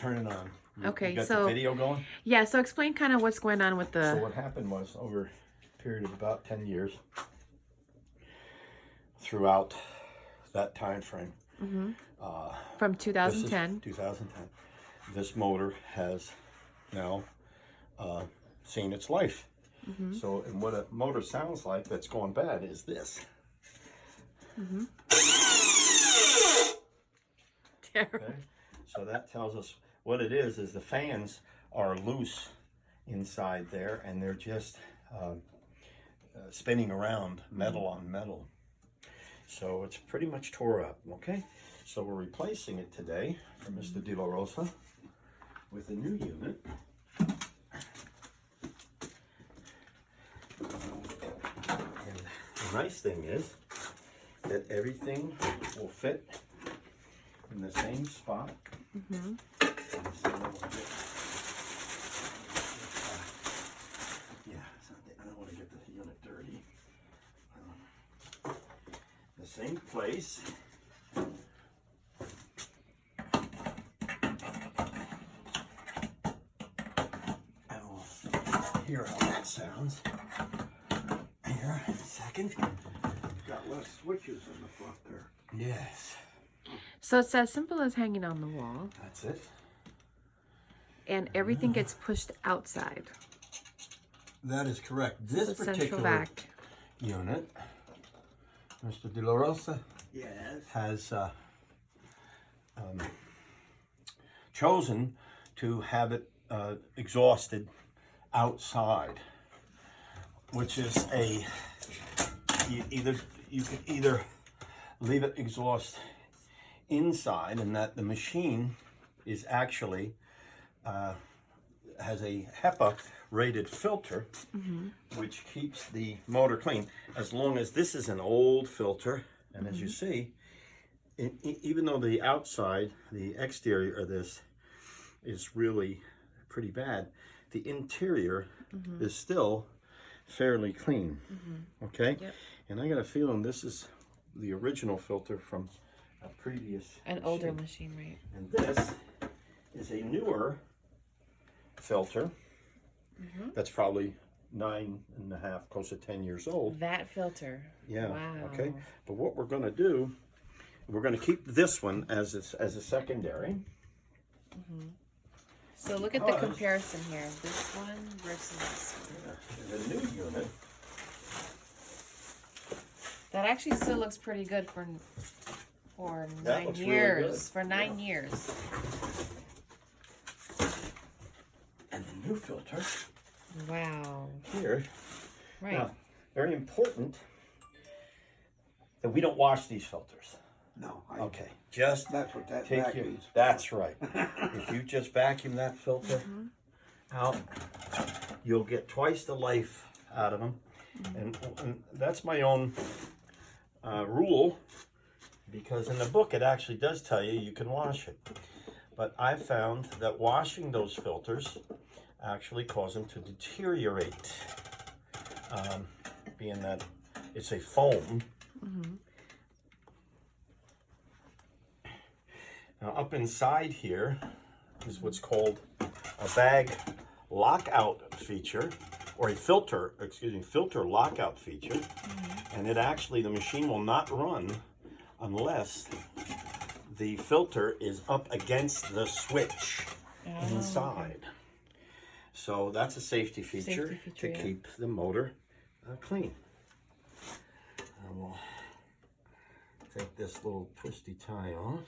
turn it on. Okay, you got so the video going? Yeah, so explain kind of what's going on with the... So what happened was, over a period of about 10 years, throughout that time frame, from 2010. 2010, this motor has now seen its life. So, and what a motor sounds like that's going bad is this. Okay? So that tells us what it is the fans are loose inside there, and they're just spinning around, metal on metal. So it's pretty much tore up, okay? So we're replacing it today for Mr. De La Rosa with a new unit. And the nice thing is that everything will fit in the same spot. I don't want to get the unit dirty. The same place. And we'll hear how that sounds. Here, in a second. Got less switches in the front there. Yes. So it's as simple as hanging on the wall, That's it. and everything gets pushed outside. That is correct. So This central particular vac. unit, Mr. De La Rosa Yes. has chosen to have it exhausted outside, which is you could either leave it exhaust inside, and that the machine is actually has a HEPA rated filter, which keeps the motor clean. As long as this is an old filter, and as you see, even though the outside, the exterior of this is really pretty bad, the interior is still fairly clean. Okay? Yep. And I got a feeling this is the original filter from a previous Older machine. machine, right? And this is a newer filter that's probably 9.5, close to 10 years old. That filter. Yeah. Wow. Okay. But what we're going to do, we're going to keep this one as a secondary. So look at the comparison here. This one versus this one. The new unit. That actually still looks pretty good for That 9 looks really years. good. For 9 years. And the new filter Wow. here. Right. Now, very important that we don't wash these filters. No. Okay. Just That's what that take vacuum your, is. that's right. If you just vacuum that filter out, you'll get twice the life out of them. And that's my own rule, because in the book it actually does tell you you can wash it. But I found that washing those filters actually cause them to deteriorate, being that it's a foam. Now up inside here is what's called a bag lockout feature, or a filter lockout feature. And it actually, the machine will not run unless the filter is up against the switch inside. Okay. So that's a safety feature, to keep the motor clean. And we'll take this little twisty tie off.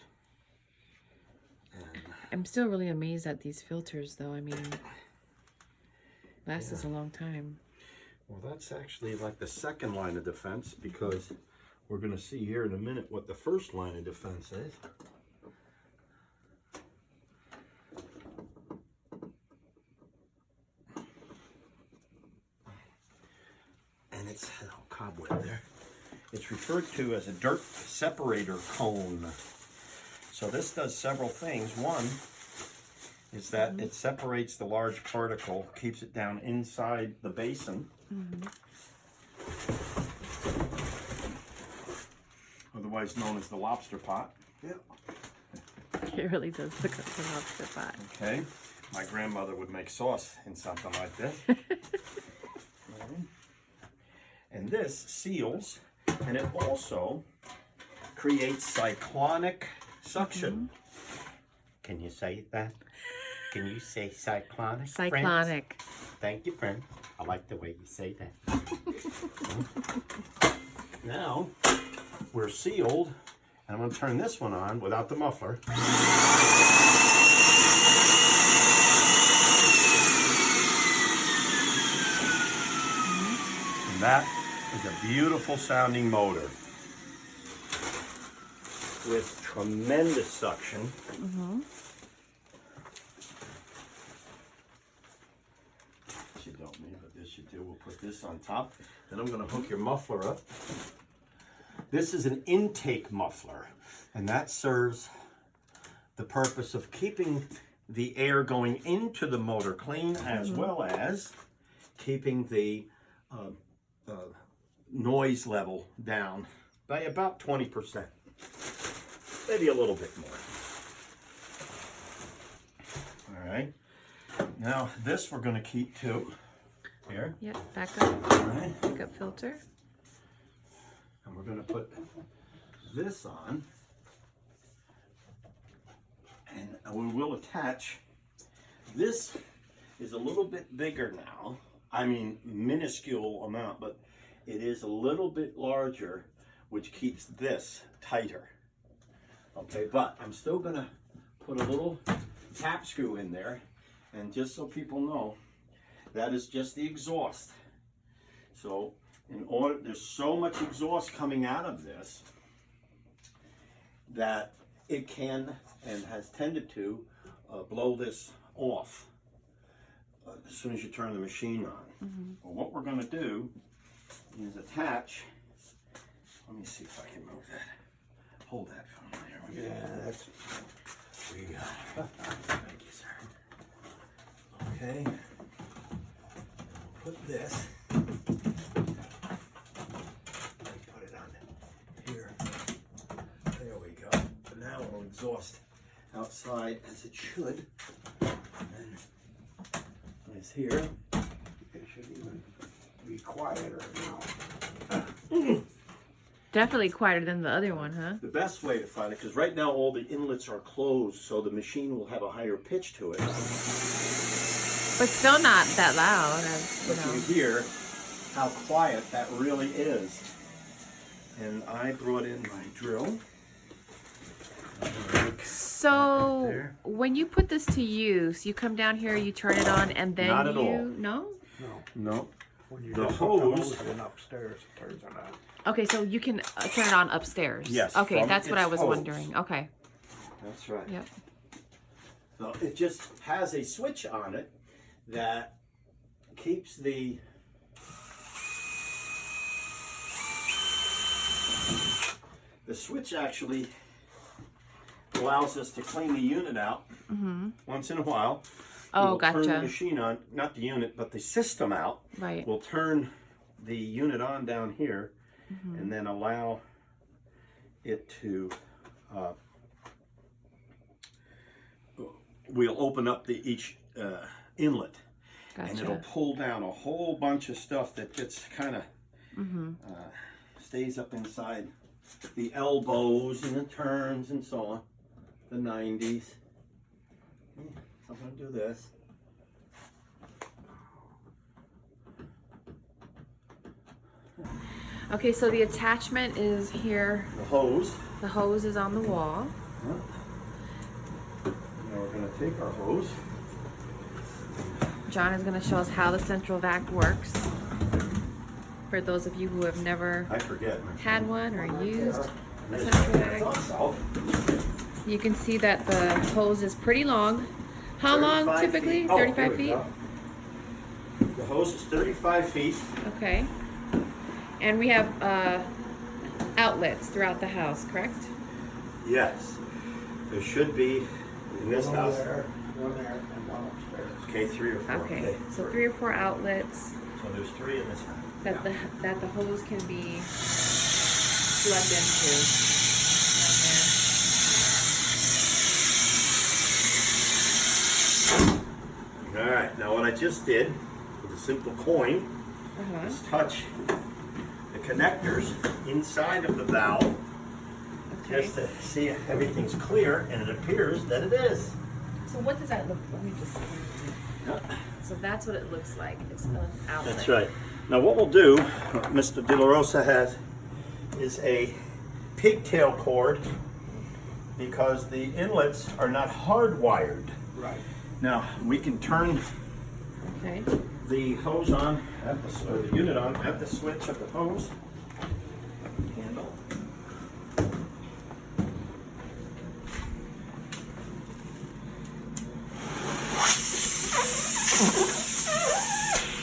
I'm still really amazed at these filters, though. I mean, lasts us a long time. Well, that's actually like the second line of defense, because we're going to see here in a minute what the first line of defense is. And it's cobweb there. It's referred to as a dirt separator cone. So this does several things. One is that it separates the large particle, keeps it down inside the basin. Otherwise known as the lobster pot. Yep. It really does look like an lobster pot. Okay, my grandmother would make sauce in something like this. And this seals, and it also creates cyclonic suction. Can you say that? Can you say cyclonic? Cyclonic. Friends? Thank you, friend. I like the way you say that. Now, we're sealed, and I'm going to turn this one on without the muffler. And that is a beautiful sounding motor with tremendous suction. This you don't need, but this you do. We'll put this on top. Then I'm going to hook your muffler up. This is an intake muffler, and that serves the purpose of keeping the air going into the motor clean, as well as keeping the noise level down by about 20%, maybe a little bit more. All right, now this we're going to keep to here. Yep, backup. All right, Backup filter. and we're going to put this on, and we will attach. This is a little bit bigger now. I mean, minuscule amount, but it is a little bit larger, which keeps this tighter. Okay, but I'm still gonna put a little tap screw in there, and just so people know, that is just the exhaust. So in order, there's so much exhaust coming out of this that it can and has tended to blow this off as soon as you turn the machine on. Well, what we're going to do is attach. Let me see if I can move that. Hold that for me. There we go. Yeah, that's. We got it. Thank you, sir. Okay. Put this. Put it on here. There we go. But now it'll exhaust outside as it should. And it's here. It should even be quieter now. Definitely quieter than the other one, huh? The best way to find it, because right now all the inlets are closed, so the machine will have a higher pitch to it. But still not that loud. As, But you hear how quiet that really is. And I brought in my drill. So there. when you put this to use, you come down here, you turn it on, and then Not at you all. No? No. When you The just hook hose- in upstairs, it turns it on. Okay, so you can turn it on upstairs. Yes, Okay, from that's what I its was hose. wondering. Okay. That's right. Yep. So it just has a switch on it that keeps the switch actually allows us to clean the unit out once in a while. Oh, We'll turn the gotcha. machine on, not the unit, but the system out. Right. We'll turn the unit on down here and then allow it to, we'll open up each inlet. And it'll Gotcha. pull down a whole bunch of stuff that gets kind of stays up inside the elbows and the turns and so on. The 90s. So I'm going to do this. Okay, so the attachment is here. The hose. The hose is on the wall. Now we're going to take our hose. John is going to show us how the central vac works. For those of you who have never I forget. had one or used a There's central my vac, south. you can see that the hose is pretty long. How long 35 typically? feet. Oh, here 35 we feet? go. The hose is 35 feet. Okay. And we have outlets throughout the house, correct? Yes. There should be in this One house. there, and one upstairs. Okay, 3 or 4. Okay. So 3 or 4 outlets So there's 3 in this house. that the hose can be plugged into. Down Now what I just did with a simple coin Uh-huh. is touch the connectors inside of the valve Okay. just to see if everything's clear, and it appears that it is. So what does that look? Let me just. Yeah. So that's what it looks like. It's an outlet. That's right. Now what we'll do, what Mr. De La Rosa has, is a pigtail cord because the inlets are not hardwired. Right. Now we can turn Okay. the hose on, at the, or the unit on at the switch of the hose handle.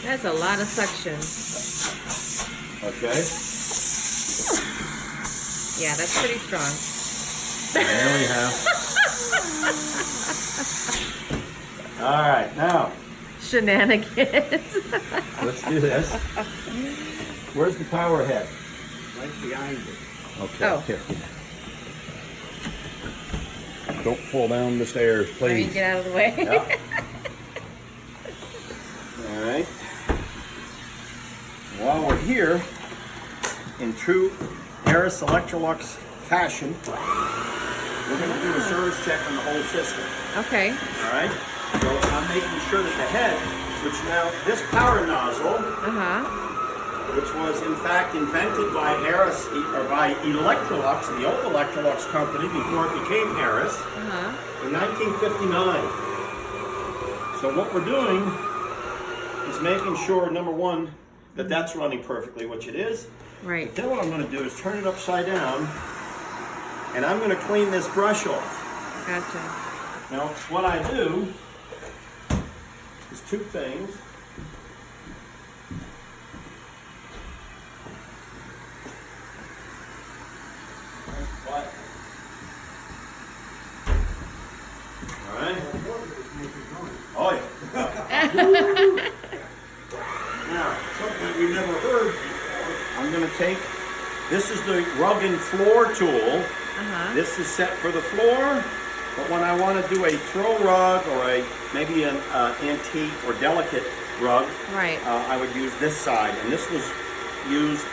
That's a lot of suction. Okay. Yeah, that's pretty strong. There we have. All right, now Shenanigans. let's do this. Where's the power head? Right behind it. Okay. Oh. Here. Don't fall down the stairs, Let me please. get out of the way. Yeah. All right. While we're here, in true Aerus Electrolux fashion, we're going to do a service check on the whole system. Okay. All right. So I'm making sure that the head, which now this power nozzle, Uh-huh. which was in fact invented by Aerus or by Electrolux, the old Electrolux company before it became Aerus, Uh-huh. in 1959. So what we're doing is making sure, number one, that that's running perfectly, which it is. Right. Then what I'm going to do is turn it upside down, and I'm going to clean this brush off. Gotcha. Now, what I do is two things. What? All right. Oh yeah. Now, something that we've never heard. I'm going to take. This is the rug and floor tool. Uh-huh. This is set for the floor, but when I want to do a throw rug or maybe an antique or delicate rug, Right. I would use this side. And this was used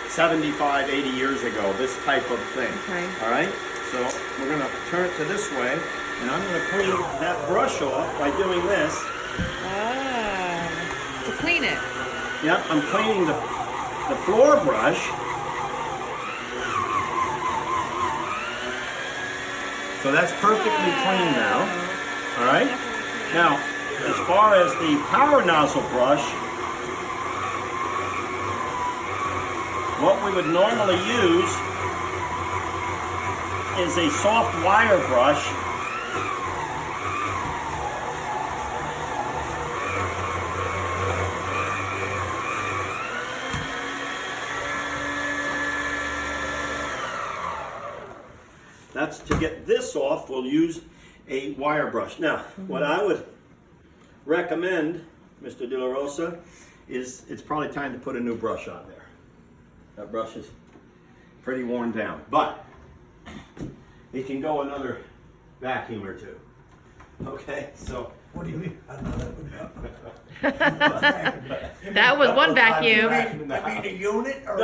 75, 80 years ago, this type of thing. Okay. All right? So we're going to turn it to this way, and I'm going to clean that brush off by doing this. Ah. To clean it. Yep, I'm cleaning the floor brush. So that's perfectly clean now. All right? Now, as far as the power nozzle brush, what we would normally use is a soft wire brush. That's to get this off, we'll use a wire brush. Now, what I would recommend, Mr. De La Rosa, is it's probably time to put a new brush on there. That brush is pretty worn down, but it can go another vacuum or two. Okay, so. What do you mean? That was one vacuum. I mean the unit or?